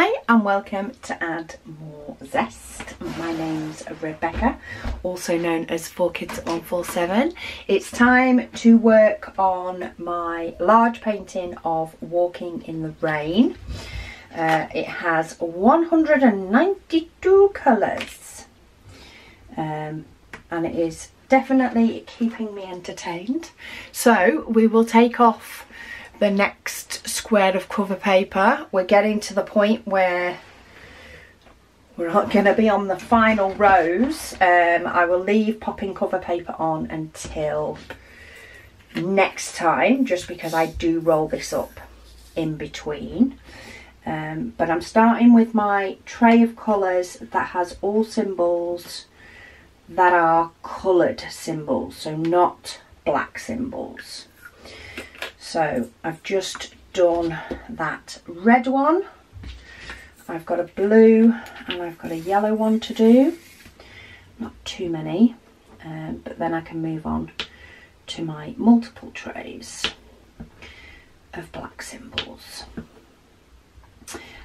Hi and welcome to Add More Zest. My name's Rebecca, also known as 4Kids147. It's time to work on my large painting of Walking in the Rain. It has 192 colours and it is definitely keeping me entertained. So we will take off the next square of cover paper. We're getting to the point where we're not going to be on the final rows. I will leave popping cover paper on until next time, just because I do roll this up in between. But I'm starting with my tray of colours that has all symbols that are coloured symbols, so not black symbols. So I've just done that red one, I've got a blue and I've got a yellow one to do, not too many, but then I can move on to my multiple trays of black symbols.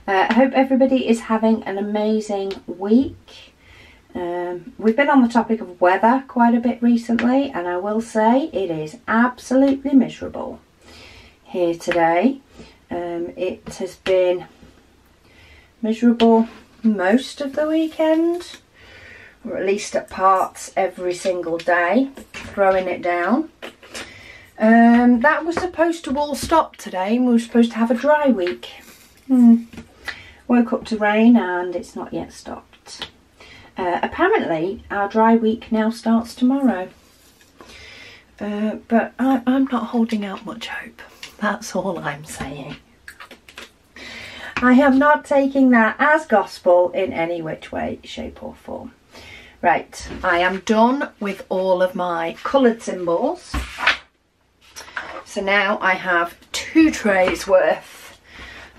I hope everybody is having an amazing week. We've been on the topic of weather quite a bit recently, and I will say it is absolutely miserable here today. It has been miserable most of the weekend, or at least at parts every single day, throwing it down. That was supposed to all stop today, and we were supposed to have a dry week. Woke up to rain and it's not yet stopped. Apparently our dry week now starts tomorrow, but I'm not holding out much hope. That's all I'm saying. I am not taking that as gospel in any which way, shape or form. Right, I am done with all of my coloured symbols. So now I have 2 trays worth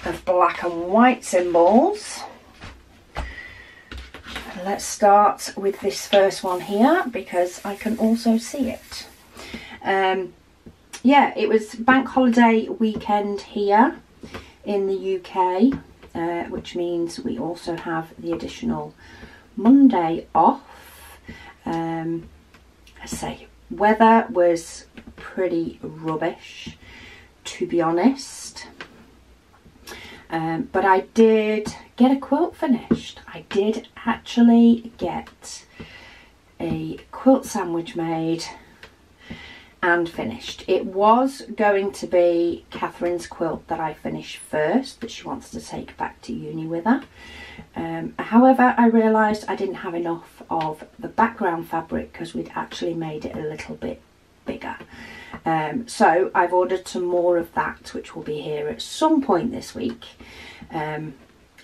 of black and white symbols. Let's start with this first one here because I can also see it. Yeah, it was bank holiday weekend here in the UK, which means we also have the additional Monday off. I say weather was pretty rubbish, to be honest, but I did get a quilt finished. I did actually get a quilt sandwich made and finished. It was going to be Catherine's quilt that I finished first, that she wants to take back to uni with her. However, I realised I didn't have enough of the background fabric because we'd actually made it a little bit bigger. So I've ordered some more of that, which will be here at some point this week. And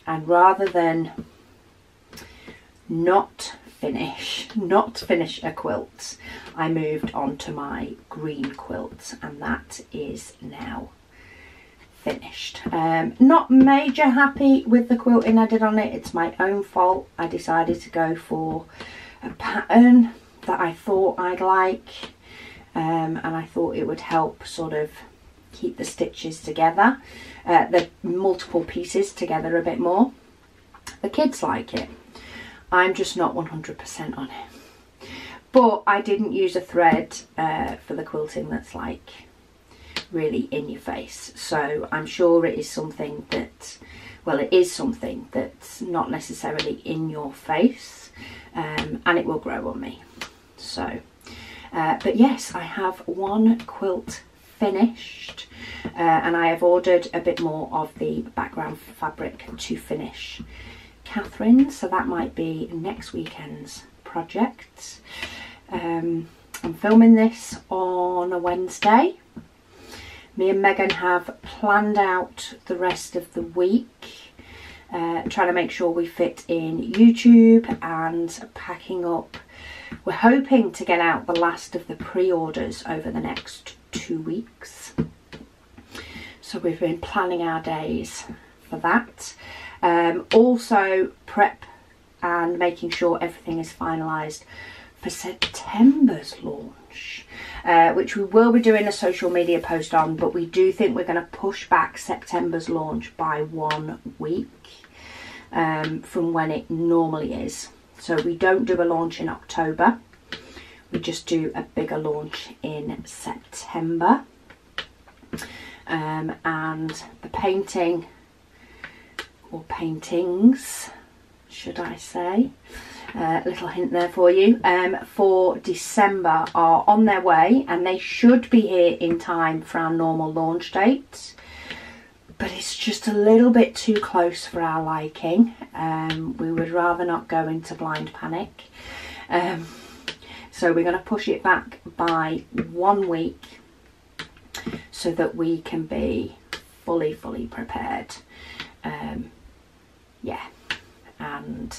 rather than not finish a quilt, I moved on to my green quilt, and that is now finished. Not major happy with the quilting I did on it. It's my own fault. I decided to go for a pattern that I thought I'd like, and I thought it would help sort of keep the stitches together, the multiple pieces together a bit more. The kids like it. I'm just not 100% on it. But I didn't use a thread for the quilting that's like really in your face. So I'm sure it is something that, well, it is something that's not necessarily in your face, and it will grow on me. So, but yes, I have one quilt finished, and I have ordered a bit more of the background fabric to finish Catherine, so that might be next weekend's project. I'm filming this on a Wednesday. Me and Megan have planned out the rest of the week, trying to make sure we fit in YouTube and packing up. We're hoping to get out the last of the pre-orders over the next 2 weeks. So we've been planning our days for that. Also prep and making sure everything is finalised for September's launch, which we will be doing a social media post on, but we do think we're going to push back September's launch by 1 week. from when it normally is. So we don't do a launch in October. We just do a bigger launch in September. And the painting, or paintings, should I say, little hint there for you, for December are on their way, and they should be here in time for our normal launch date, but it's just a little bit too close for our liking. We would rather not go into blind panic, so we're going to push it back by 1 week so that we can be fully prepared. Yeah, and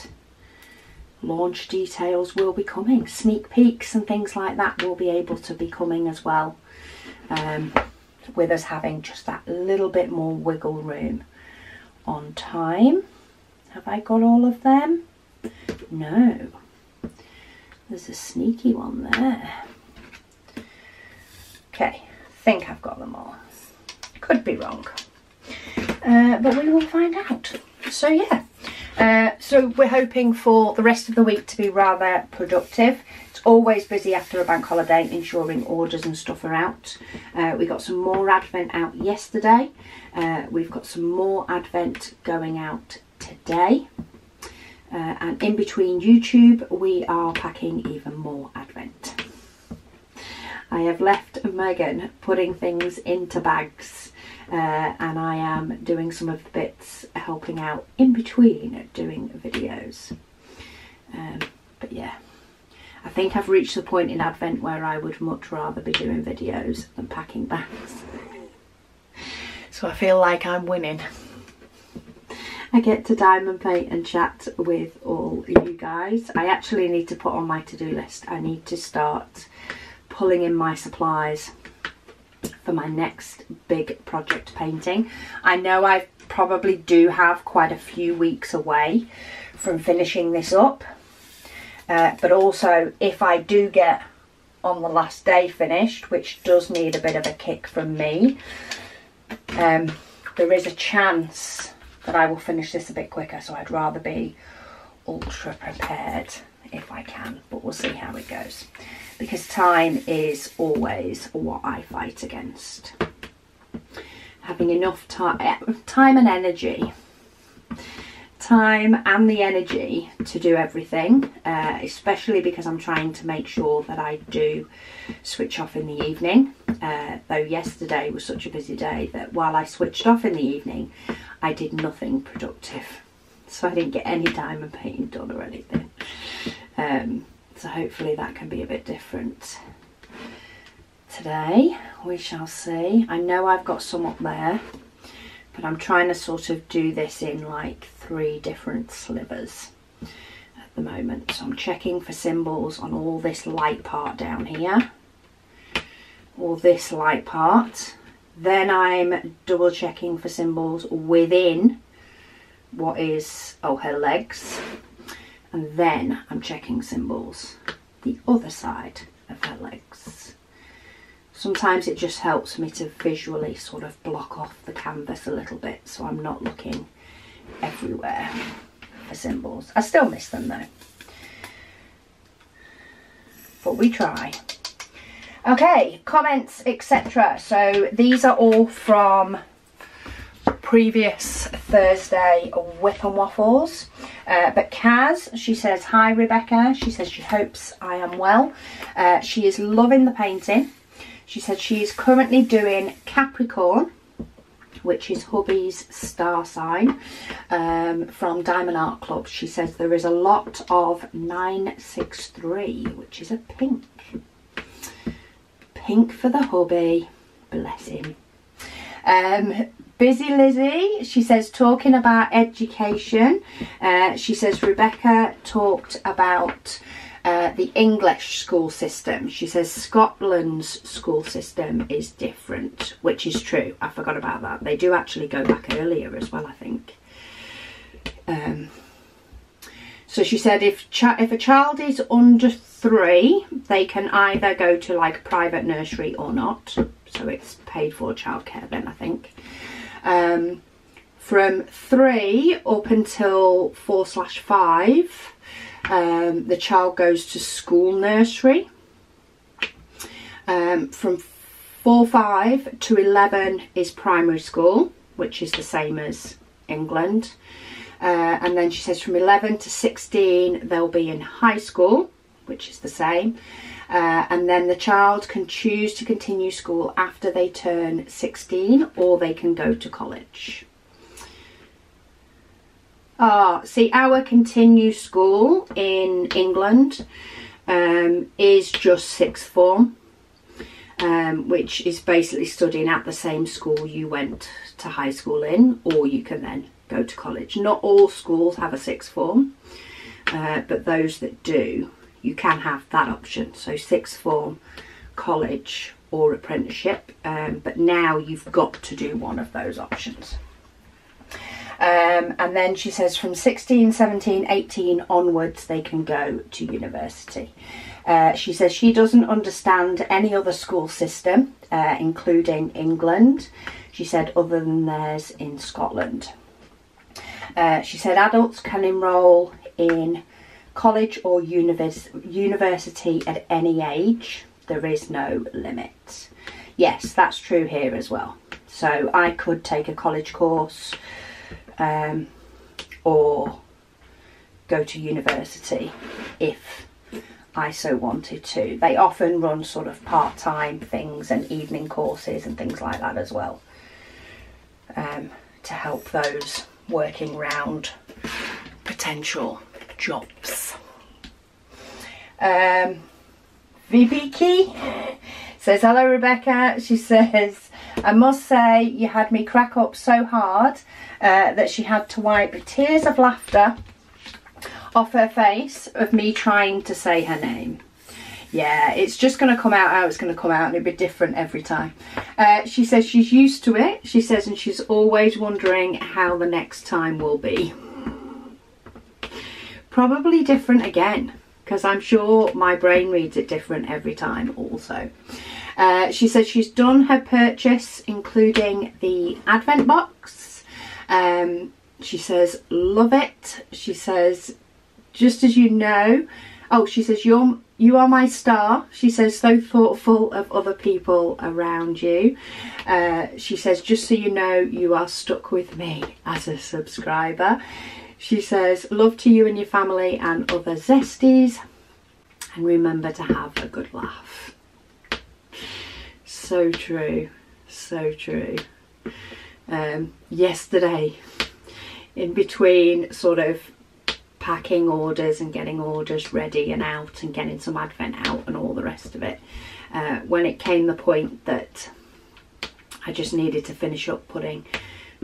launch details will be coming. Sneak peeks and things like that will be able to be coming as well, with us having just that little bit more wiggle room on time. Have I got all of them? No. There's a sneaky one there. Okay, I think I've got them all. Could be wrong. But we will find out. So yeah, so we're hoping for the rest of the week to be rather productive. It's always busy after a bank holiday, ensuring orders and stuff are out. We got some more Advent out yesterday. We've got some more Advent going out today. And in between YouTube, we are packing even more Advent. I have left Megan putting things into bags, and I am doing some of the bits, helping out in between doing videos. But yeah, I think I've reached the point in Advent where I would much rather be doing videos than packing bags. So I feel like I'm winning. I get to diamond paint and chat with all you guys. I actually need to put on my to-do list. I need to start pulling in my supplies for my next big project painting. I know I probably do have quite a few weeks away from finishing this up, but also if I do get on the last day finished, which does need a bit of a kick from me, there is a chance that I will finish this a bit quicker, so I'd rather be ultra prepared if I can, but we'll see how it goes, because time is always what I fight against. Having enough time and energy, time and the energy to do everything, especially because I'm trying to make sure that I do switch off in the evening, though yesterday was such a busy day that while I switched off in the evening I did nothing productive, so I didn't get any diamond painting done or anything. So hopefully that can be a bit different today. We shall see. I know I've got some up there, but I'm trying to sort of do this in like 3 different slivers at the moment. So I'm checking for symbols on all this light part down here, all this light part. Then I'm double checking for symbols within what is, oh, her legs. And then I'm checking symbols the other side of her legs. Sometimes it just helps me to visually sort of block off the canvas a little bit, so I'm not looking everywhere for symbols. I still miss them though, but we try. Okay, comments, etc. So these are all from previous Thursday WIP and Waffles. But Kaz, she says, hi Rebecca. She says she hopes I am well. She is loving the painting. She said she is currently doing Capricorn, which is hubby's star sign, from Diamond Art Club. She says there is a lot of 963, which is a pink. Pink for the hubby, bless him. Busy Lizzie, she says, talking about education. She says Rebecca talked about the English school system. She says Scotland's school system is different, which is true. I forgot about that. They do actually go back earlier as well, I think. So she said if a child is under 3, they can either go to like private nursery or not. So it's paid for childcare then, I think. From 3 up until 4/5, the child goes to school nursery. From 4/5 to 11 is primary school, which is the same as England. And then she says from 11 to 16 they'll be in high school, which is the same. And then the child can choose to continue school after they turn 16, or they can go to college. See, our continue school in England is just sixth form, which is basically studying at the same school you went to high school in, or you can then go to college. Not all schools have a sixth form, but those that do, you can have that option. So sixth form, college or apprenticeship, but now you've got to do one of those options. And then she says from 16, 17, 18 onwards they can go to university. She says she doesn't understand any other school system, including England. She said other than theirs in Scotland. She said adults can enrol in college or university at any age. There is no limit. Yes, that's true here as well. So I could take a college course or go to university if I so wanted to. They often run sort of part-time things and evening courses and things like that as well, to help those working round potential jobs. Vibiki says, hello Rebecca. She says, I must say you had me crack up so hard that she had to wipe tears of laughter off her face of me trying to say her name. Yeah, it's just going to come out how it's going to come out, and it'll be different every time. She says she's used to it, she says, and she's always wondering how the next time will be. Probably different again, because I'm sure my brain reads it different every time also. She says she's done her purchase, including the advent box. She says, love it. She says, just as you know, oh, she says, you are my star. She says, so thoughtful of other people around you. She says, just so you know, you are stuck with me as a subscriber. She says, love to you and your family and other zesties, and remember to have a good laugh. So true, so true. Yesterday, in between sort of packing orders and getting orders ready and out and getting some advent out and all the rest of it, when it came the point that I just needed to finish up putting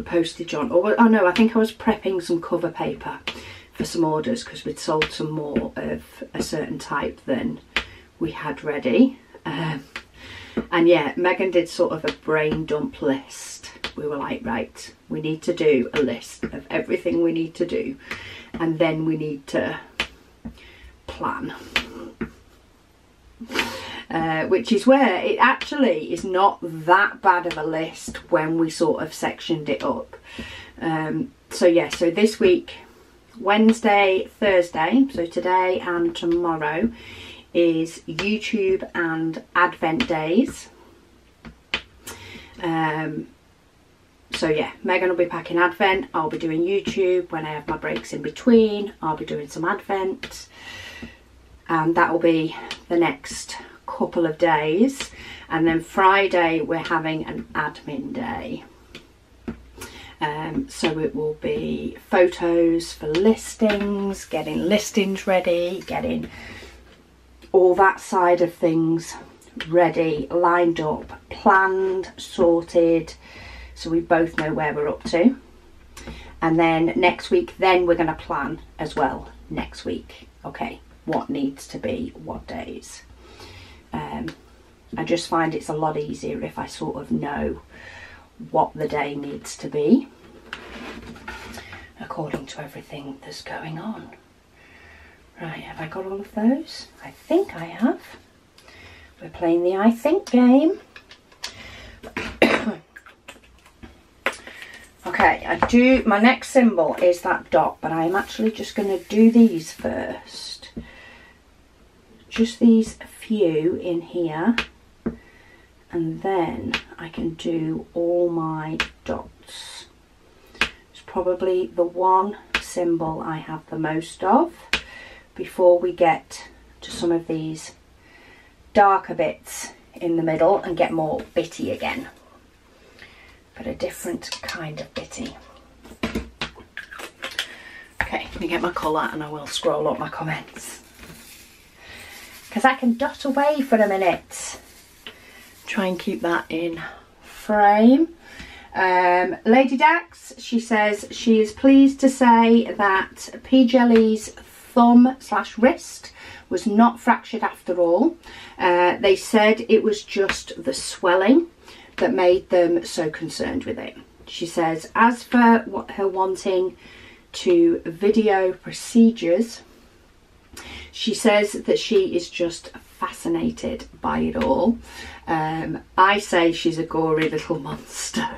postage on, or oh no, I think I was prepping some cover paper for some orders because we'd sold some more of a certain type than we had ready. And yeah, Megan did sort of a brain dump list. We were like, right, we need to do a list of everything we need to do, and then we need to plan. Which is where it actually is not that bad of a list when we sort of sectioned it up. So yeah, so this week, Wednesday, Thursday, so today and tomorrow, is YouTube and Advent days. So yeah, Megan will be packing Advent, I'll be doing YouTube. When I have my breaks in between, I'll be doing some Advent, and that will be the next couple of days. And then Friday we're having an admin day, so it will be photos for listings, getting listings ready, getting all that side of things ready, lined up, planned, sorted, so we both know where we're up to. And then next week, then we're going to plan as well next week. Okay, what needs to be what days. I just find it's a lot easier if I sort of know what the day needs to be according to everything that's going on. Right, have I got all of those? I think I have. We're playing the I think game. Okay, Okay, my next symbol is that dot, but I'm actually just going to do these first. Just these few in here, and then I can do all my dots. It's probably the one symbol I have the most of before we get to some of these darker bits in the middle and get more bitty again, but a different kind of bitty. Okay, let me get my colour and I will scroll up my comments, because I can dot away for a minute. Try and keep that in frame. Lady Dax, she says she is pleased to say that P. Jelly's thumb/wrist was not fractured after all. They said it was just the swelling that made them so concerned with it. She says, as for what her wanting to video procedures, she says that she is just fascinated by it all. I say she's a gory little monster.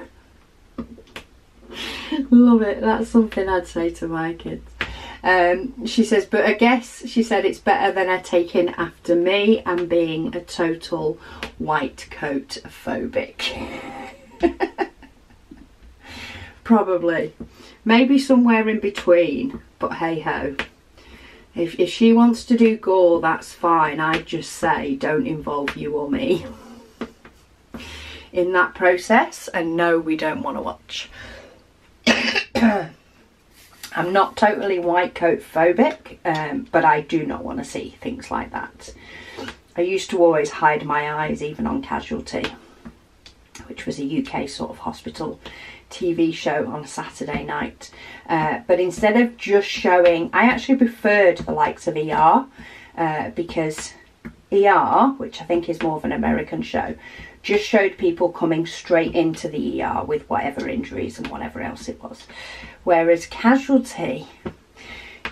Love it. That's something I'd say to my kids. She says, but I guess she said it's better than her taking after me and being a total white coat phobic. Probably. Maybe somewhere in between, but hey ho. If she wants to do gore, that's fine. I'd just say don't involve you or me in that process, and no, we don't want to watch. I'm not totally white coat phobic, but I do not want to see things like that. I used to always hide my eyes, even on Casualty, which was a UK sort of hospital TV show on a Saturday night. But instead of just showing, I actually preferred the likes of ER, because ER, which I think is more of an American show, just showed people coming straight into the ER with whatever injuries and whatever else it was. Whereas Casualty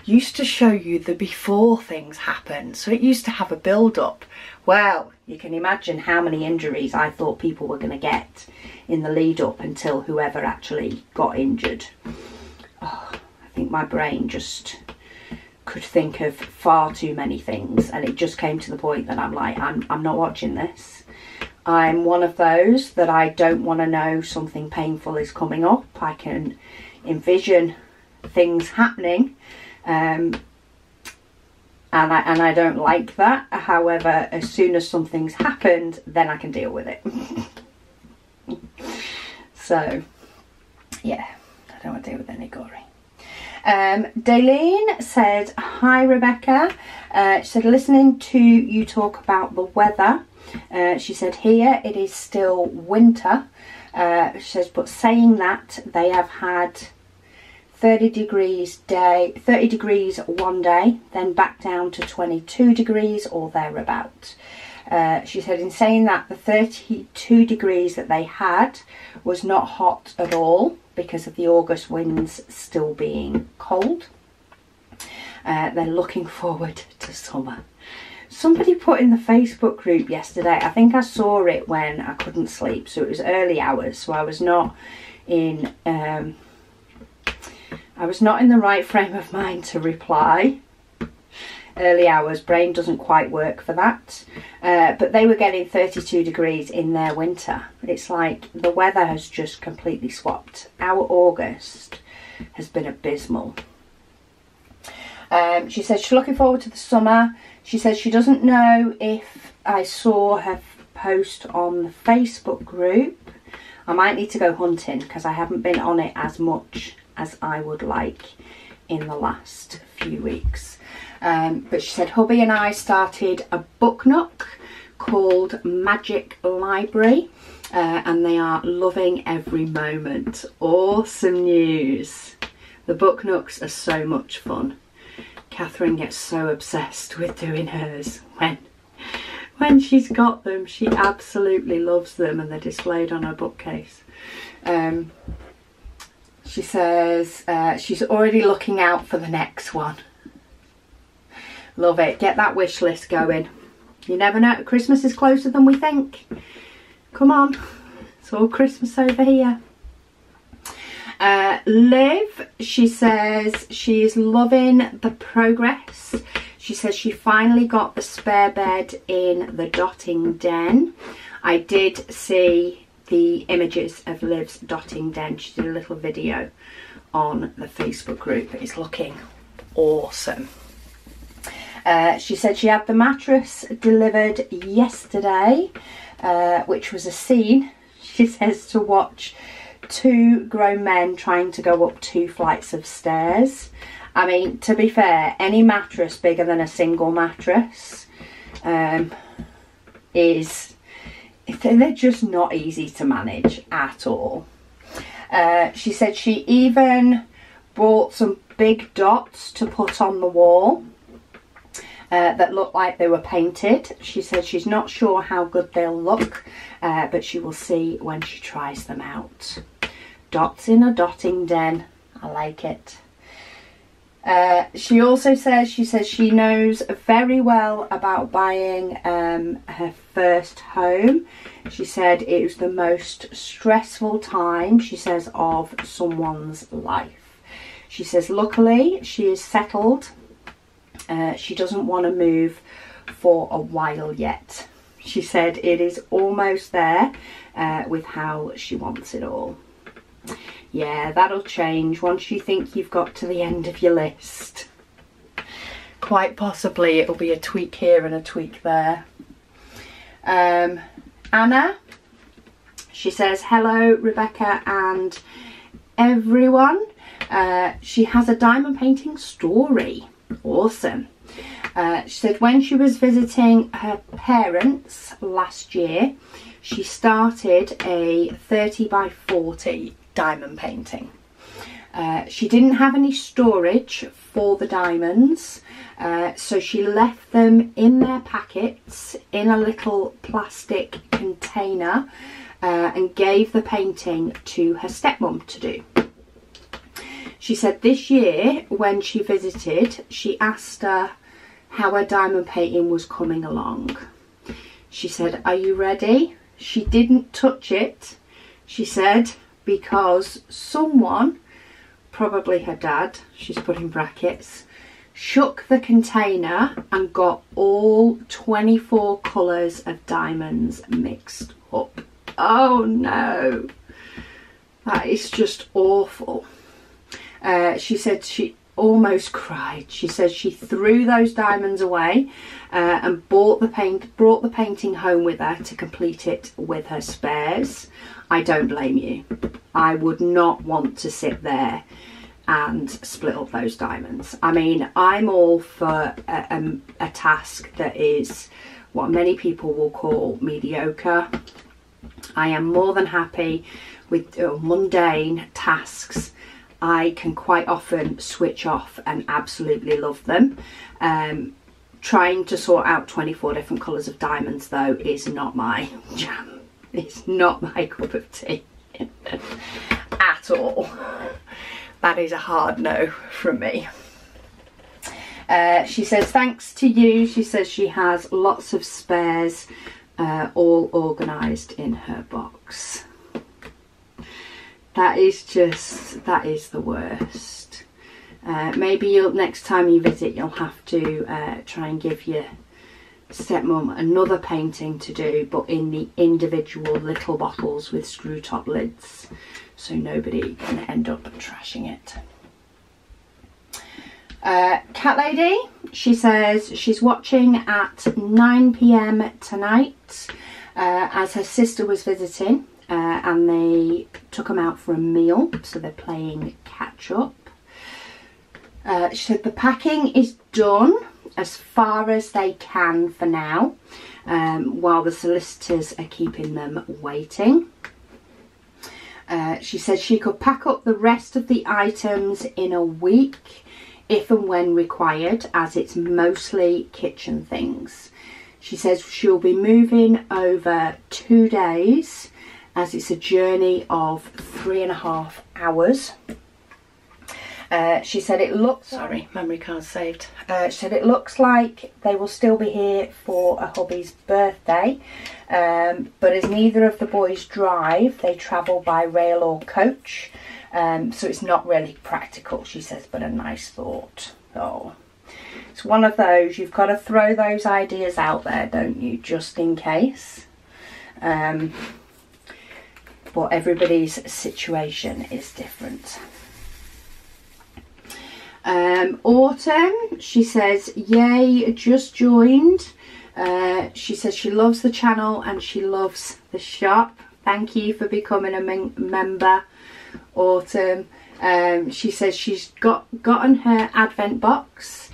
used to show you the before things happened. So it used to have a build-up. Well, you can imagine how many injuries I thought people were going to get in the lead-up until whoever actually got injured. Oh, I think my brain just could think of far too many things, and it just came to the point that I'm like, I'm not watching this. I'm one of those that I don't want to know something painful is coming up. I can envision things happening, and I don't like that. However, as soon as something's happened, then I can deal with it. So yeah, I don't want to deal with any gory. Daleen said, hi Rebecca. She said, listening to you talk about the weather, she said here it is still winter. She says, but saying that, they have had 30 degrees one day, then back down to 22 degrees or thereabout. She said, in saying that, the 32 degrees that they had was not hot at all because of the August winds still being cold. They're looking forward to summer. Somebody put in the Facebook group yesterday, I think I saw it when I couldn't sleep, so it was early hours, so I was not in the right frame of mind to reply. Early hours, brain doesn't quite work for that. But they were getting 32 degrees in their winter. It's like the weather has just completely swapped. Our August has been abysmal. She says she's looking forward to the summer. She says she doesn't know if I saw her post on the Facebook group. I might need to go hunting because I haven't been on it as much as I would like in the last few weeks. But she said hubby and I started a book nook called Magic Library, and they are loving every moment. Awesome news. The book nooks are so much fun. Catherine gets so obsessed with doing hers when she's got them. She absolutely loves them, and they're displayed on her bookcase. She says she's already looking out for the next one. Love it. Get that wish list going. You never know, Christmas is closer than we think. Come on, it's all Christmas over here. Liv, she says she is loving the progress. She says she finally got the spare bed in the dotting den. I did see the images of Liv's dotting den. She did a little video on the Facebook group. It's looking awesome. She said she had the mattress delivered yesterday, which was a scene, she says, to watch two grown men trying to go up 2 flights of stairs. I mean, to be fair, any mattress bigger than a single mattress they're just not easy to manage at all. She said she even bought some big dots to put on the wall that looked like they were painted. She said she's not sure how good they'll look, but she will see when she tries them out. Dots in a dotting den. I like it. She also says, she knows very well about buying her first home. She said it was the most stressful time, she says, of someone's life. She says luckily she is settled. She doesn't want to move for a while yet. She said it is almost there with how she wants it all. Yeah, that'll change once you think you've got to the end of your list. Quite possibly it'll be a tweak here and a tweak there. Anna, she says, hello Rebecca and everyone. She has a diamond painting story. Awesome. She said when she was visiting her parents last year, she started a 30 by 40 diamond painting. She didn't have any storage for the diamonds, so she left them in their packets in a little plastic container and gave the painting to her stepmom to do. She said this year when she visited, she asked her how her diamond painting was coming along. She said, are you ready? She didn't touch it, she said, because someone, probably her dad, she's put in brackets, shook the container and got all 24 colours of diamonds mixed up. Oh no, that is just awful. She said she almost cried. She says she threw those diamonds away and brought the painting home with her to complete it with her spares. I don't blame you. I would not want to sit there and split up those diamonds. I mean, I'm all for a task that is what many people will call mediocre. I am more than happy with mundane tasks. I can quite often switch off and absolutely love them. Trying to sort out 24 different colours of diamonds though is not my jam. It's not my cup of tea at all. That is a hard no from me. She says thanks to you. She says she has lots of spares all organised in her box. That is the worst. Maybe next time you visit you'll have to try and give your stepmom another painting to do, but in the individual little bottles with screw top lids, so nobody can end up trashing it. Cat Lady, she says she's watching at 9 PM tonight as her sister was visiting and they took them out for a meal, so they're playing catch up. She said the packing is done as far as they can for now, while the solicitors are keeping them waiting. She said she could pack up the rest of the items in a week if and when required, as it's mostly kitchen things. She says she'll be moving over 2 days as it's a journey of 3.5 hours. She said it looks... Sorry, memory card saved. She said it looks like they will still be here for a hubby's birthday. But as neither of the boys drive, they travel by rail or coach. So it's not really practical, she says, but a nice thought. Oh, it's one of those, you've got to throw those ideas out there, don't you, just in case. But everybody's situation is different. Autumn, she says, yay, just joined. She says she loves the channel and she loves the shop. Thank you for becoming a member, Autumn. She says she's gotten her advent box.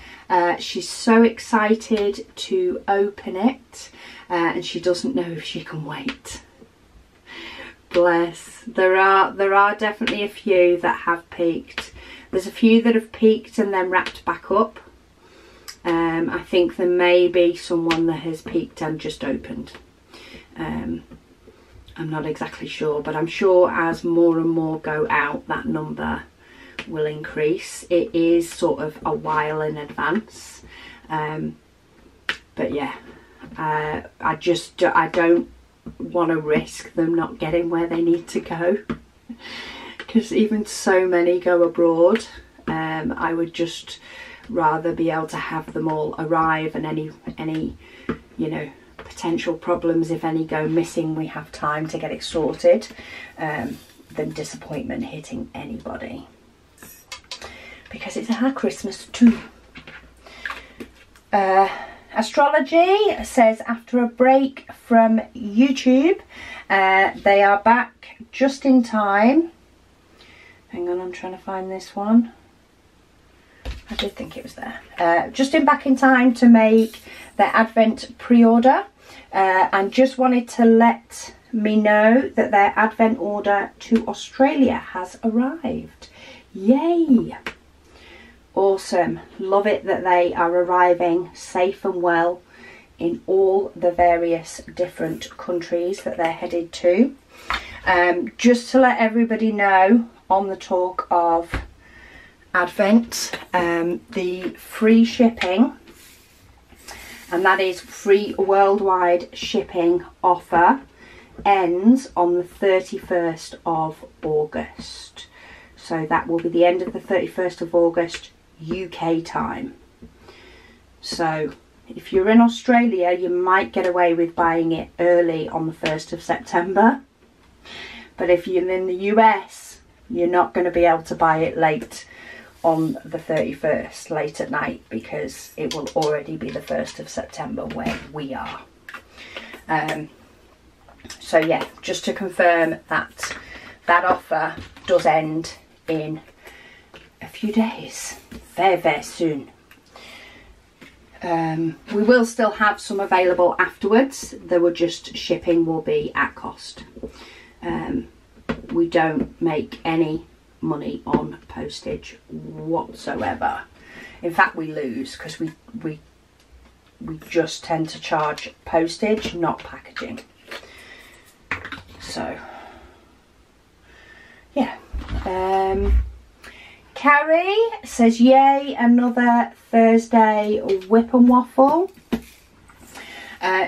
She's so excited to open it, and she doesn't know if she can wait. Bless. There are definitely a few that have peaked. There's a few that have peaked and then wrapped back up. I think there may be someone that has peaked and just opened. I'm not exactly sure, but I'm sure as more and more go out, that number will increase. It is sort of a while in advance. But yeah, I don't want to risk them not getting where they need to go. Because even so many go abroad, I would just rather be able to have them all arrive, and any you know, potential problems, if any go missing, we have time to get it sorted, than disappointment hitting anybody, because it's our Christmas too. Astrology says after a break from YouTube, they are back just in time. Hang on, I'm trying to find this one. I did think it was there. Back in time to make their Advent pre-order, and just wanted to let me know that their Advent order to Australia has arrived. Yay! Awesome. Love it that they are arriving safe and well in all the various different countries that they're headed to. Just to let everybody know, on the talk of Advent, the free shipping, and that is free worldwide shipping offer, ends on the 31st of August. So that will be the end of the 31st of August UK time. So if you're in Australia, you might get away with buying it early on the 1st of September. But if you're in the US, you're not going to be able to buy it late on the 31st, late at night, because it will already be the 1st of September where we are. So yeah, just to confirm that that offer does end in a few days, very, very soon. We will still have some available afterwards. There will just, shipping will be at cost. We don't make any money on postage whatsoever. In fact, we lose, because we just tend to charge postage, not packaging. So yeah. Carrie says, yay, another Thursday WIP and Waffle.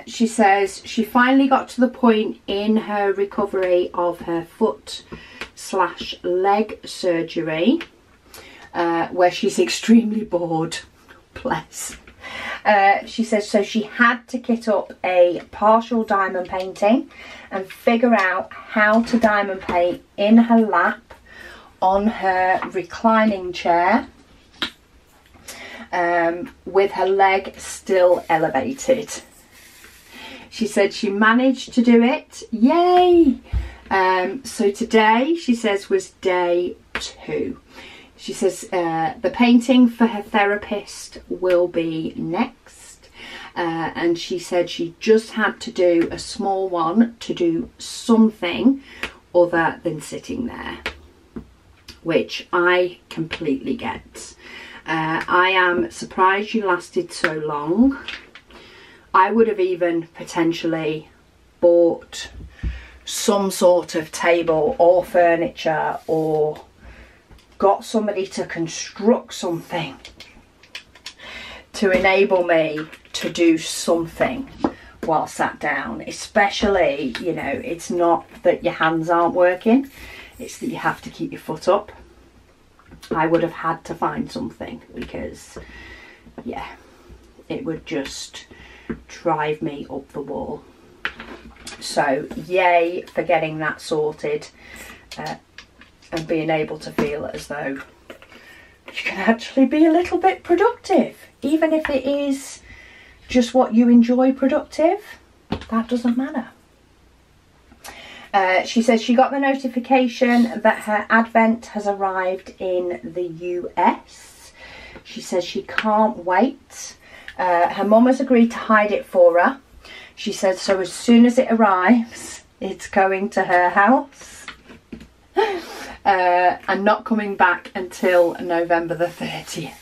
She says she finally got to the point in her recovery of her foot/leg surgery, where she's extremely bored. Bless. She says so she had to kit up a partial diamond painting and figure out how to diamond paint in her lap on her reclining chair, with her leg still elevated. She said she managed to do it. Yay! So today, she says, was day 2. She says the painting for her therapist will be next. And she said she just had to do a small one to do something other than sitting there, which I completely get. I am surprised you lasted so long. I would have even potentially bought some sort of table or furniture or got somebody to construct something to enable me to do something while sat down. Especially, you know, it's not that your hands aren't working, it's that you have to keep your foot up. I would have had to find something because, yeah, it would just drive me up the wall. So yay for getting that sorted and being able to feel as though you can actually be a little bit productive, even if it is just what you enjoy productive. That doesn't matter. She says she got the notification that her advent has arrived in the US. She says she can't wait. Her mum has agreed to hide it for her. She says so as soon as it arrives, it's going to her house and not coming back until November the 30th.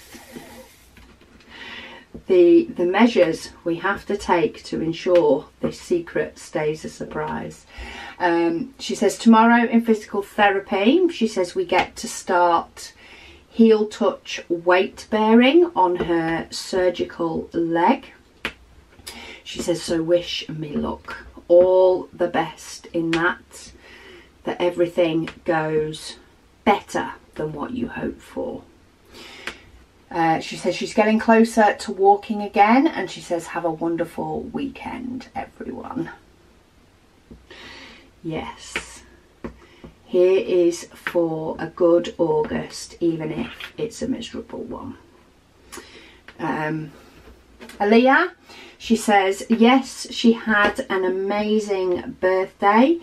The measures we have to take to ensure this secret stays a surprise. She says tomorrow in physical therapy, she says we get to start heel touch weight bearing on her surgical leg. She says, so wish me luck. All the best in that everything goes better than what you hope for. She says she's getting closer to walking again, and she says have a wonderful weekend, everyone. Yes, here is for a good August, even if it's a miserable one. Aaliyah, she says yes, she had an amazing birthday.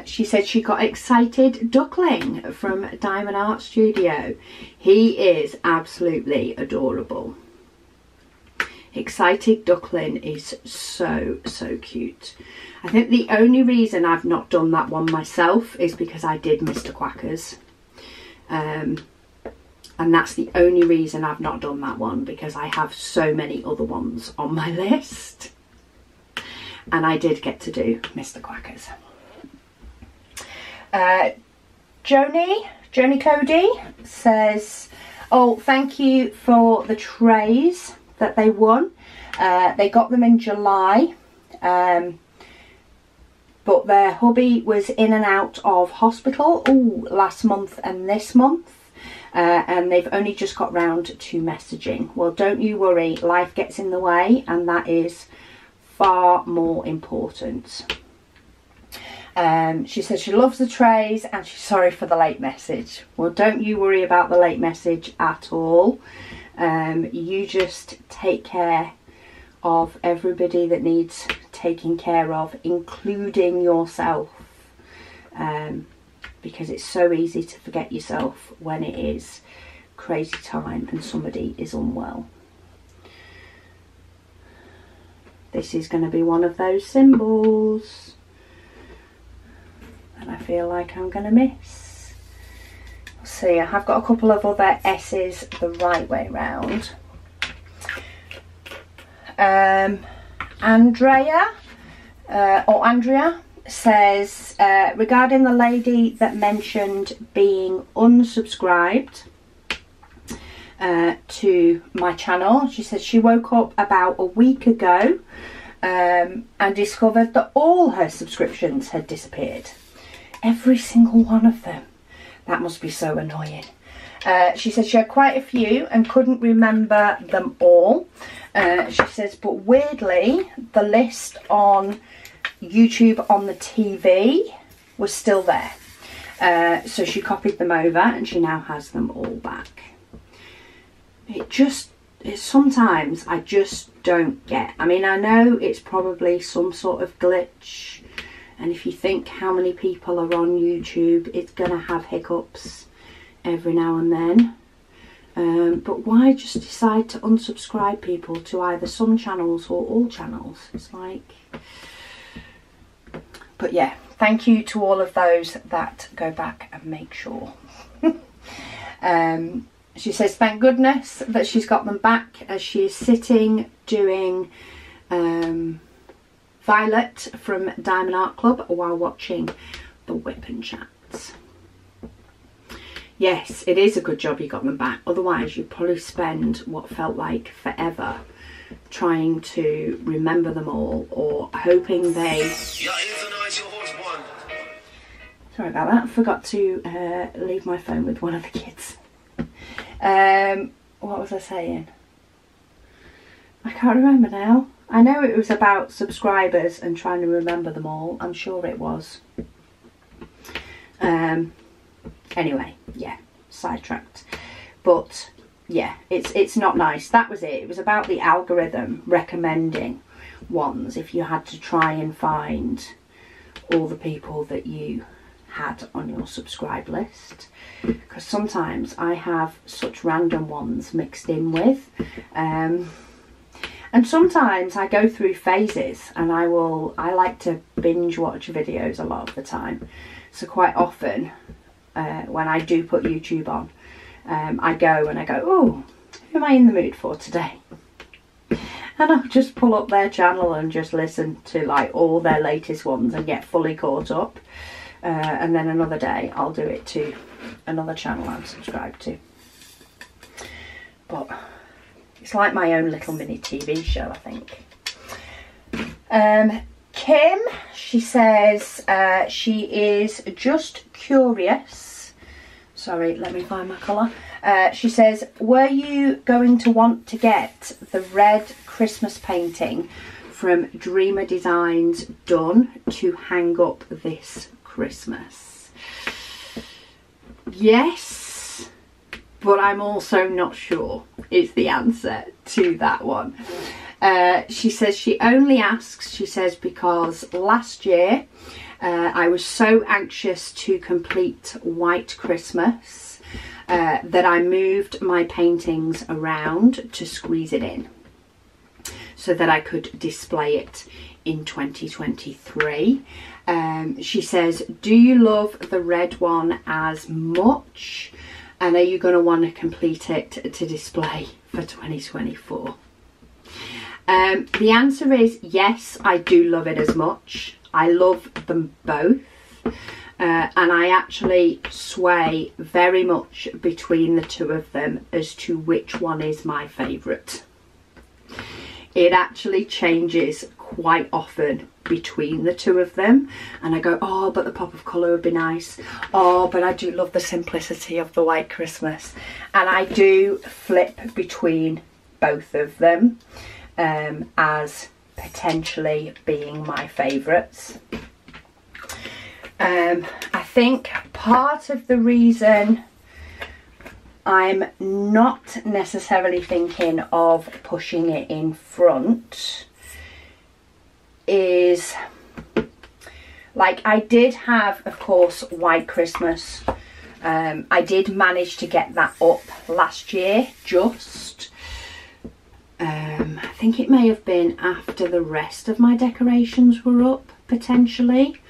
She said she got Excited Duckling from Diamond Art Studio. He is absolutely adorable. Excited Duckling is so cute. I think the only reason I've not done that one myself is because I did Mr. Quacker's. And that's the only reason I've not done that one, because I have so many other ones on my list. And I did get to do Mr. Quacker's. Joni Cody says, oh, thank you for the trays that they won. They got them in July. But their hubby was in and out of hospital last month and this month. And they've only just got round to messaging. Well, don't you worry, life gets in the way, and that is far more important. She says she loves the trays and she's sorry for the late message. Well, don't you worry about the late message at all. You just take care of everybody that needs taking care of, including yourself. Because it's so easy to forget yourself when it is crazy time and somebody is unwell. This is going to be one of those symbols that I feel like I'm going to miss. See, I have got a couple of other S's the right way round. Andrea says, regarding the lady that mentioned being unsubscribed to my channel, she said she woke up about a week ago and discovered that all her subscriptions had disappeared. Every single one of them. That must be so annoying. She said she had quite a few and couldn't remember them all. She says, but weirdly, the list on YouTube on the TV was still there. So she copied them over and she now has them all back. Sometimes I just don't get. I mean, I know it's probably some sort of glitch, and if you think how many people are on YouTube, it's gonna have hiccups every now and then. But why just decide to unsubscribe people to either some channels or all channels? It's like... But yeah, thank you to all of those that go back and make sure. She says thank goodness that she's got them back, as she is sitting doing Violet from Diamond Art Club while watching the WIP and chats. yes, it is a good job you got them back. Otherwise, you'd probably spend what felt like forever trying to remember them all, or hoping they... Sorry about that, I forgot to leave my phone with one of the kids. What was I saying? I can't remember now. I know it was about subscribers and trying to remember them all. I'm sure it was. Anyway, yeah, sidetracked. But yeah, it's not nice. That was it. It was about the algorithm recommending ones if you had to try and find all the people that you had on your subscribe list, because sometimes I have such random ones mixed in with, and sometimes I go through phases, and I like to binge watch videos a lot of the time. So quite often when I do put YouTube on, I go, oh, who am I in the mood for today? And I'll just pull up their channel and just listen to like all their latest ones and get fully caught up. And then another day I'll do it to another channel I'm subscribed to. But it's like my own little mini TV show, I think. Kim, she says she is just curious. Sorry, let me find my colour. She says, were you going to want to get the red Christmas painting from Dreamer Designs done to hang up this Christmas? Yes, but I'm also not sure is the answer to that one. She says she only asks, she says, because last year I was so anxious to complete White Christmas that I moved my paintings around to squeeze it in so that I could display it in 2023. She says, do you love the red one as much, and are you going to want to complete it to display for 2024? The answer is yes, I do love it as much. I love them both, and I actually sway very much between the two of them as to which one is my favourite. It actually changes quite often between the two of them, and I go, oh, but the pop of colour would be nice. Oh, but I do love the simplicity of the White Christmas. And I do flip between both of them as potentially being my favourites. I think part of the reason I'm not necessarily thinking of pushing it in front is, like, I did have, of course, White Christmas. I did manage to get that up last year, just. I think it may have been after the rest of my decorations were up, potentially.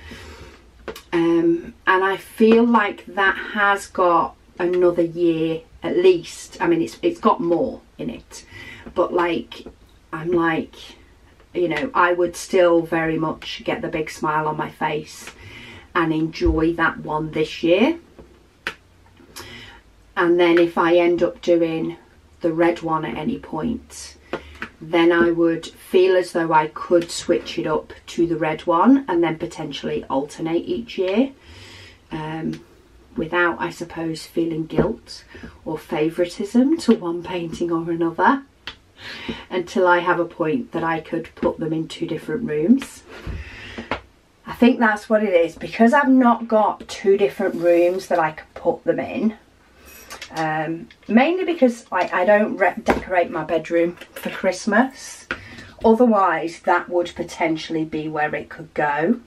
And I feel like that has got another year at least. I mean, it's got more in it, but like, I'm like, you know, I would still very much get the big smile on my face and enjoy that one this year. And then if I end up doing the red one at any point, then I would feel as though I could switch it up to the red one and then potentially alternate each year, without, I suppose, feeling guilt or favouritism to one painting or another, until I have a point that I could put them in two different rooms. I think that's what it is, because I've not got two different rooms that I could put them in. Mainly because I don't decorate my bedroom for Christmas. Otherwise, that would potentially be where it could go.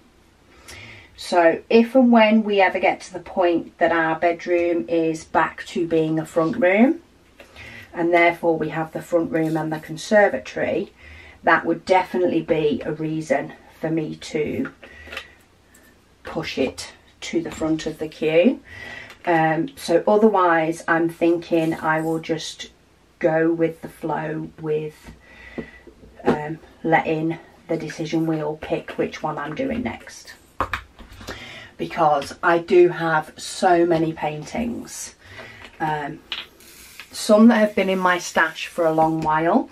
So if and when we ever get to the point that our bedroom is back to being a front room, and therefore we have the front room and the conservatory, that would definitely be a reason for me to push it to the front of the queue. So otherwise, I'm thinking I will just go with the flow with letting the decision wheel pick which one I'm doing next. Because I do have so many paintings Some that have been in my stash for a long while,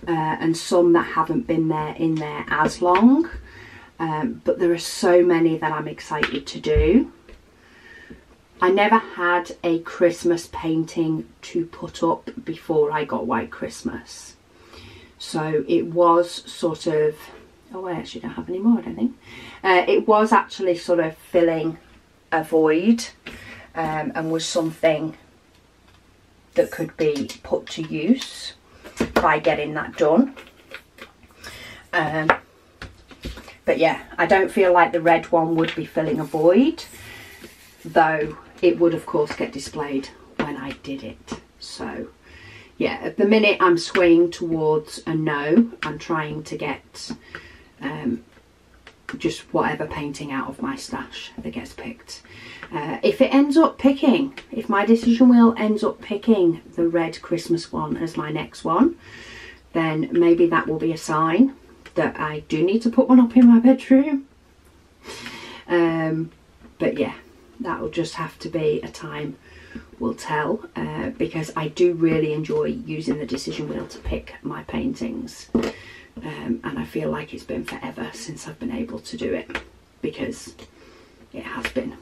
and some that haven't been in there as long. But there are so many that I'm excited to do. I never had a Christmas painting to put up before I got White Christmas. So it was sort of, oh, I actually don't have any more, I don't think. It was actually sort of filling a void, and was something that could be put to use by getting that done. But yeah, I don't feel like the red one would be filling a void, though it would of course get displayed when I did it. So yeah, at the minute I'm swaying towards a no. I'm trying to get just whatever painting out of my stash that gets picked. If it ends up picking, if my decision wheel ends up picking the red Christmas one as my next one, then maybe that will be a sign that I do need to put one up in my bedroom. But yeah, that'll just have to be a time will tell, because I do really enjoy using the decision wheel to pick my paintings. And I feel like it's been forever since I've been able to do it, because it has been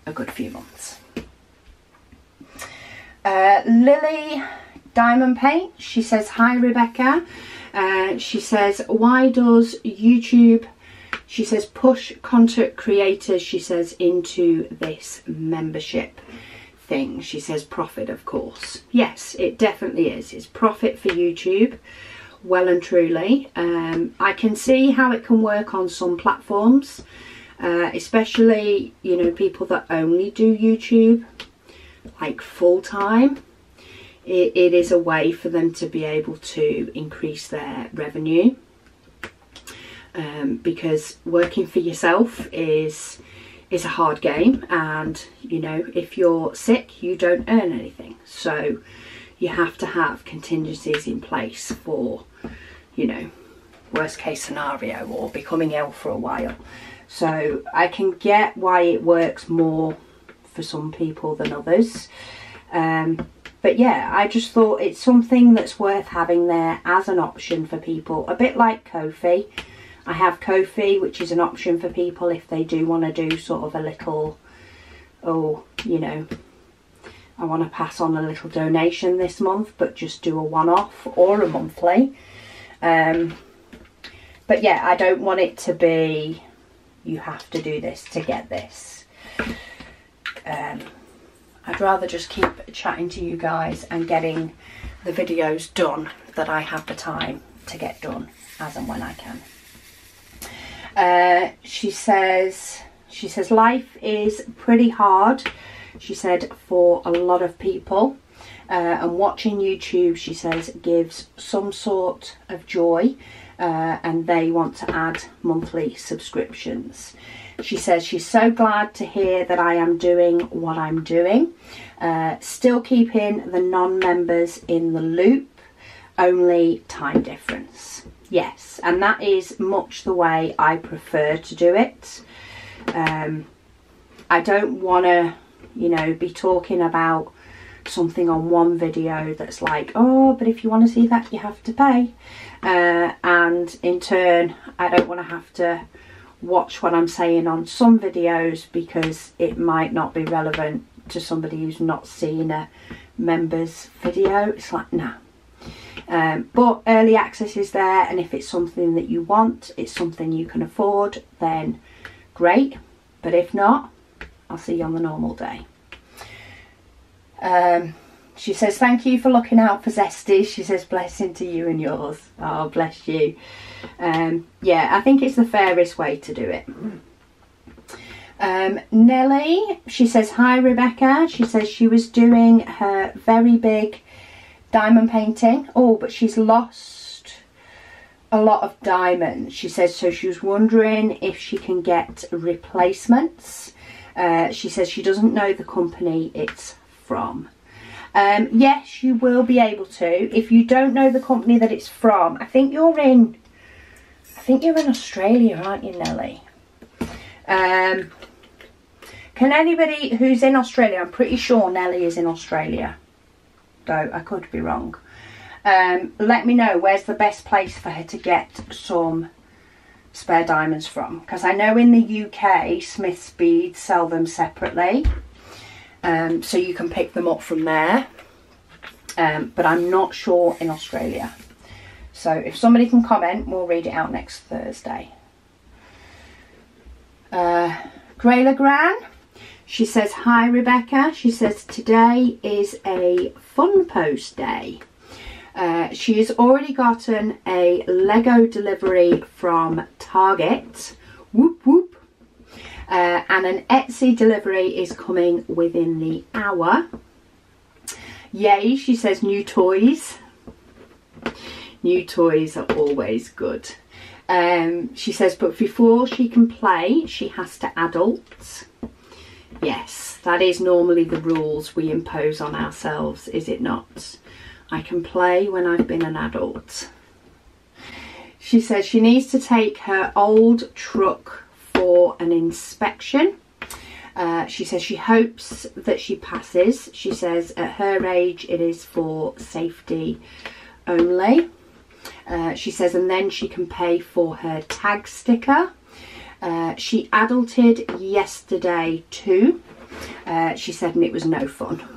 a good few months. Lily Diamond Paint, she says, hi Rebecca. She says, why does YouTube, she says, push content creators, she says, into this membership thing? She says profit, of course. Yes, it definitely is. It's profit for YouTube, well and truly. I can see how it can work on some platforms, especially, you know, people that only do YouTube like full time. It is a way for them to be able to increase their revenue, because working for yourself is a hard game, and you know, if you're sick you don't earn anything, so you have to have contingencies in place for, you know, worst case scenario or becoming ill for a while. So I can get why it works more for some people than others. But yeah, I just thought it's something that's worth having there as an option for people, a bit like Ko-fi. I have Ko-fi, which is an option for people if they do want to do sort of a little, oh, you know, I want to pass on a little donation this month, but just do a one-off or a monthly. But yeah, I don't want it to be, you have to do this to get this. I'd rather just keep chatting to you guys and getting the videos done that I have the time to get done as and when I can. She says life is pretty hard, she said, for a lot of people, and watching YouTube, she says, gives some sort of joy, and they want to add monthly subscriptions. She says she's so glad to hear that I am doing what I'm doing, still keeping the non-members in the loop, only time difference. Yes, and that is much the way I prefer to do it. I don't want to, you know, be talking about something on one video that's like, oh, but if you want to see that you have to pay, and in turn I don't want to have to watch what I'm saying on some videos because it might not be relevant to somebody who's not seen a member's video. It's like, nah. But early access is there, and if it's something that you want, it's something you can afford, then great. But if not, I'll see you on the normal day. She says, thank you for looking out for Zesty. She says, blessing to you and yours. Oh, bless you. Yeah, I think it's the fairest way to do it. Nelly, she says, hi Rebecca. She says she was doing her very big diamond painting. Oh, but she's lost a lot of diamonds. She says, so she was wondering if she can get replacements. She says she doesn't know the company it's from. Yes, you will be able to. If you don't know the company that it's from, I think you're in Australia, aren't you, Nelly? Can anybody who's in Australia, I'm pretty sure Nelly is in Australia. though I could be wrong. Let me know where's the best place for her to get some spare diamonds from, because I know in the UK Smith's Beads sell them separately, so you can pick them up from there, but I'm not sure in Australia. So if somebody can comment, we'll read it out next Thursday. Grayla Gran, she says, hi Rebecca. She says today is a fun post day. She has already gotten a Lego delivery from Target, whoop whoop, and an Etsy delivery is coming within the hour. Yay, she says, new toys. New toys are always good. She says, but before she can play, she has to adult. Yes, that is normally the rules we impose on ourselves, is it not? I can play when I've been an adult. She says she needs to take her old truck for an inspection. She says she hopes that she passes. She says at her age it is for safety only. She says, and then she can pay for her tag sticker. She adulted yesterday too. She said, and it was no fun.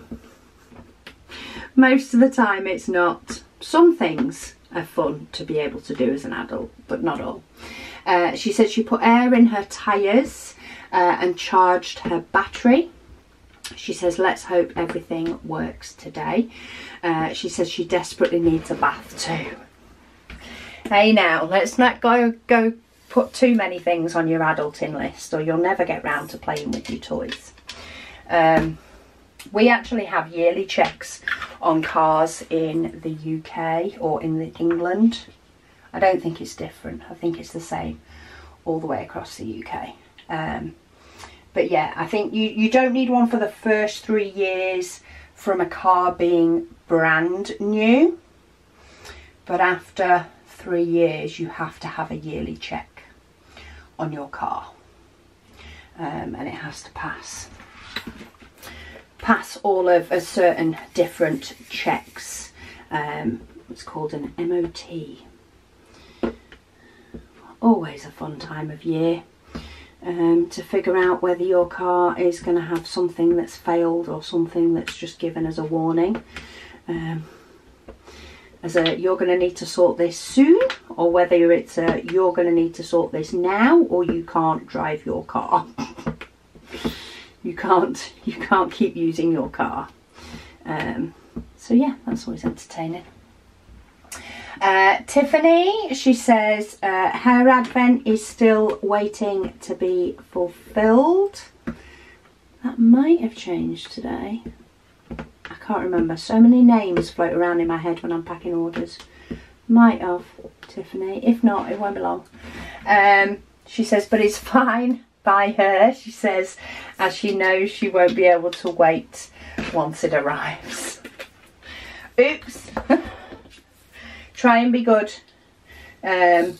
Most of the time it's not. Some things are fun to be able to do as an adult, but not all. She said she put air in her tyres and charged her battery. She says, let's hope everything works today. She says she desperately needs a bath too. Hey now, let's not go put too many things on your adulting list, or you'll never get round to playing with your toys. We actually have yearly checks on cars in the UK or in England. I don't think it's different. I think it's the same all the way across the UK. But yeah, I think you don't need one for the first 3 years from a car being brand new. But after 3 years, you have to have a yearly check on your car. And it has to pass all of a certain different checks. It's called an MOT. Always a fun time of year to figure out whether your car is going to have something that's failed or something that's just given as a warning. You're going to need to sort this soon, or whether it's you're going to need to sort this now, or you can't drive your car. You can't keep using your car. So yeah, that's always entertaining. Tiffany, she says her advent is still waiting to be fulfilled. That might have changed today. I can't remember. So many names float around in my head when I'm packing orders. Might have, Tiffany. If not, it won't be long. She says, but it's fine by her. She says, as she knows she won't be able to wait once it arrives. Oops. Try and be good. But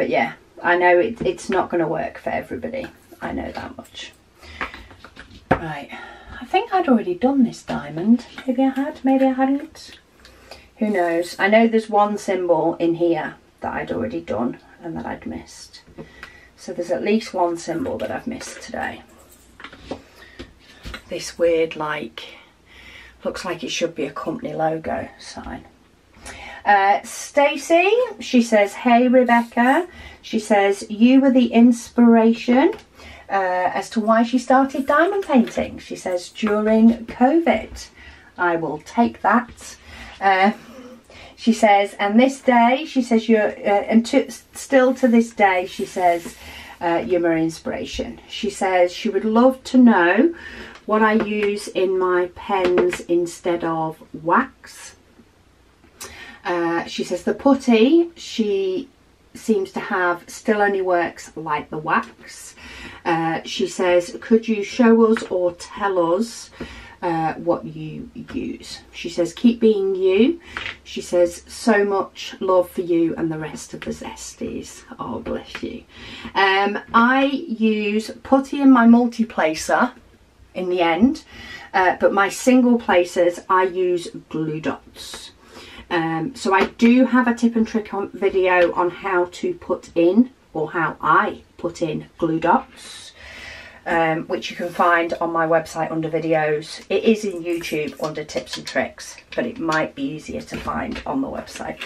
yeah, I know it's not going to work for everybody. I know that much. Right. I think I'd already done this diamond. Maybe I had, maybe I hadn't. Who knows? I know there's one symbol in here that I'd already done and that I'd missed. So there's at least one symbol that I've missed today. This weird, looks like it should be a company logo sign. Stacey, she says, hey Rebecca. She says, you were the inspiration as to why she started diamond painting. She says, during COVID. I will take that. She says, and this day, she says, still to this day, she says, you're my inspiration. She says she would love to know what I use in my pens instead of wax. She says the putty she seems to have still only works like the wax. She says, could you show us or tell us what you use? She says, keep being you. She says, so much love for you and the rest of the zesties. Oh, bless you. I use putty in my multi-placer in the end. but my single places I use glue dots. So I do have a tip and trick video on how to put in, or how I put in glue dots, which you can find on my website under videos. It is in YouTube under tips and tricks, but it might be easier to find on the website,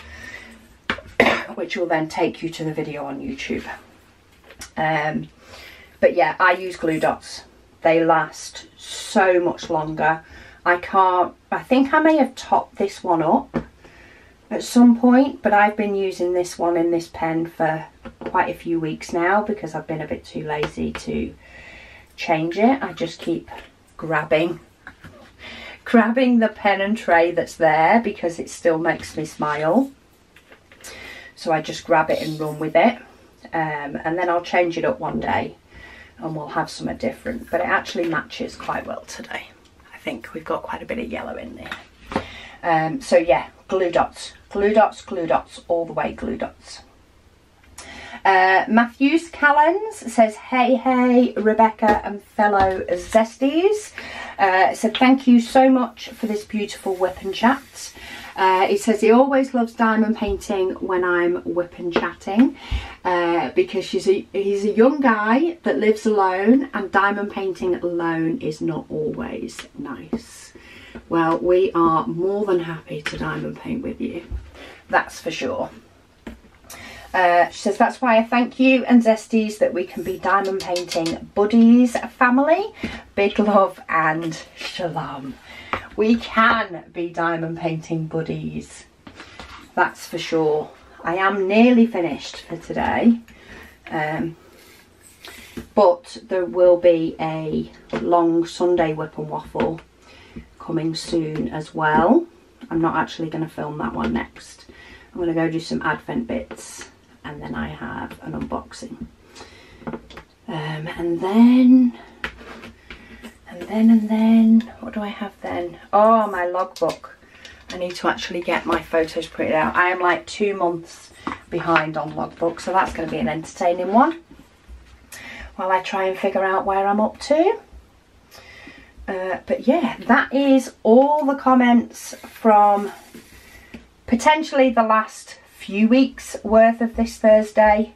which will then take you to the video on YouTube. But yeah, I use glue dots. They last so much longer. I think I may have topped this one up at some point, but I've been using this one in this pen for quite a few weeks now because I've been a bit too lazy to change it. I just keep grabbing the pen and tray that's there because it still makes me smile. So I just grab it and run with it, and then I'll change it up one day and we'll have something different, but it actually matches quite well today. I think we've got quite a bit of yellow in there. So yeah, glue dots, glue dots, glue dots, all the way glue dots. Matthews Callens says, hey Rebecca and fellow Zesties. So thank you so much for this beautiful whip and chat. He says he always loves diamond painting when I'm whip and chatting, because he's a young guy that lives alone, and diamond painting alone is not always nice. Well, we are more than happy to diamond paint with you, that's for sure. She says, that's why I thank you and Zesties that we can be diamond painting buddies, family. Big love and shalom. We can be diamond painting buddies, that's for sure. I am nearly finished for today, but there will be a long Sunday whip and waffle coming soon as well. I'm not actually going to film that one next. I'm going to go do some advent bits, and then I have an unboxing, and then what do I have then? Oh, my logbook. I need to actually get my photos printed out. I am like 2 months behind on logbook, so that's going to be an entertaining one while I try and figure out where I'm up to. But yeah, that is all the comments from potentially the last few weeks worth of this Thursday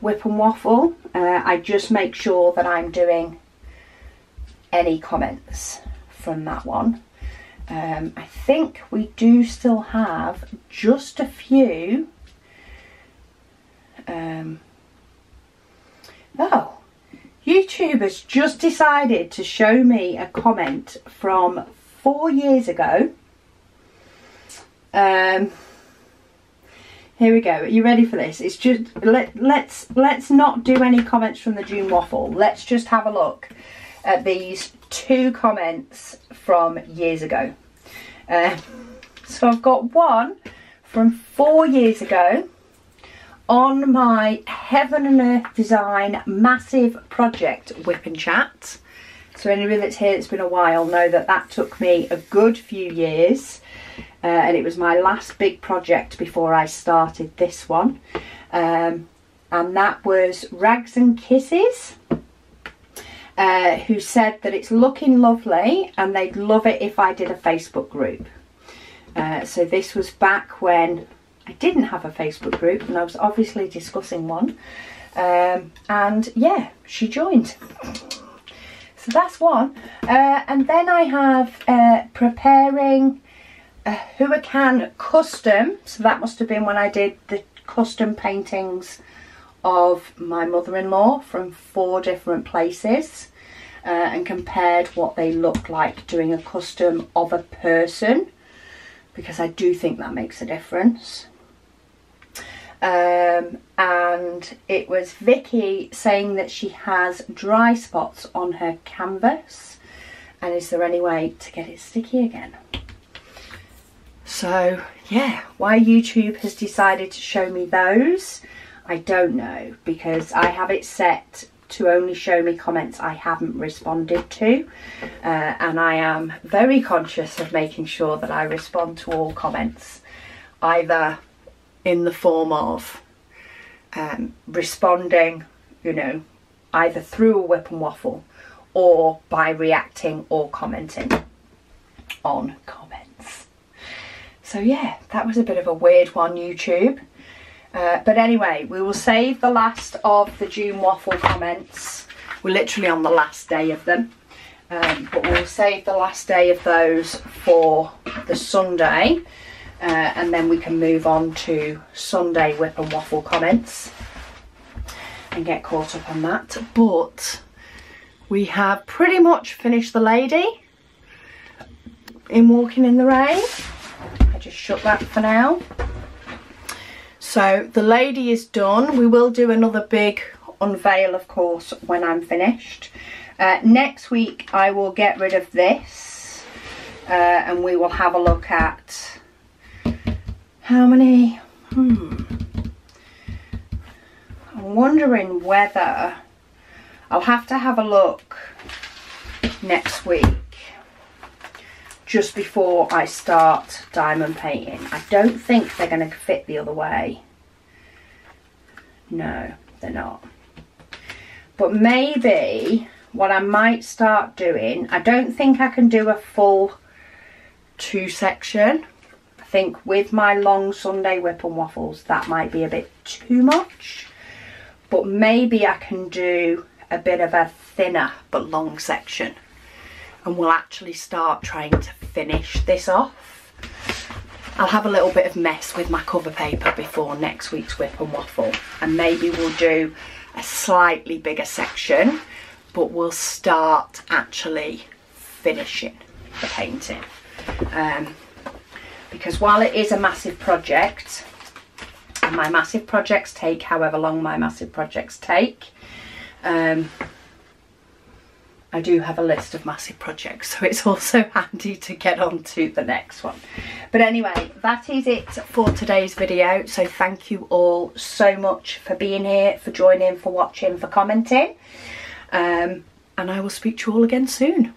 whip and waffle. I just make sure that I'm doing any comments from that one. I think we do still have just a few. Oh, YouTube has just decided to show me a comment from 4 years ago. Here we go. Are you ready for this? It's just let's not do any comments from the June waffle. Let's just have a look at these 2 comments from years ago. So I've got one from 4 years ago on my Heaven and Earth Design massive project whip and chat. So anybody that's here that's been a while know that that took me a good few years, and it was my last big project before I started this one, and that was Rags and Kisses, who said that it's looking lovely and they'd love it if I did a Facebook group. So this was back when I didn't have a Facebook group, and I was obviously discussing one, and yeah, she joined. So that's one. And then I have preparing a Huracan custom. So that must have been when I did the custom paintings of my mother-in-law from 4 different places, and compared what they look like doing a custom of a person, because I do think that makes a difference. And it was Vicky saying that she has dry spots on her canvas, and is there any way to get it sticky again? So yeah, why YouTube has decided to show me those, I don't know, because I have it set to only show me comments I haven't responded to, and I am very conscious of making sure that I respond to all comments, either in the form of responding, you know, either through a whip and waffle or by reacting or commenting on comments. So yeah, that was a bit of a weird one, YouTube. But anyway, we will save the last of the June waffle comments. We're literally on the last day of them. But we'll save the last day of those for the Sunday. And then we can move on to Sunday WIP and waffle comments and get caught up on that. But we have pretty much finished the lady in Walking in the Rain. I just shut that for now. So the lady is done. We will do another big unveil, of course, when I'm finished. Next week I will get rid of this and we will have a look at how many. I'm wondering whether I'll have to have a look next week just before I start diamond painting. I don't think they're going to fit the other way. No, they're not. But maybe what I might start doing, I don't think I can do a full 2 section. I think with my long Sunday WIP and waffles, that might be a bit too much. But maybe I can do a bit of a thinner but long section. And we'll actually start trying to finish this off. I'll have a little bit of mess with my cover paper before next week's WIP and waffle. And maybe we'll do a slightly bigger section, but we'll start actually finishing the painting. Because while it is a massive project, and my massive projects take however long my massive projects take, I do have a list of massive projects, so it's also handy to get on to the next one. But anyway, that is it for today's video. So thank you all so much for being here, for joining, for watching, for commenting. And I will speak to you all again soon.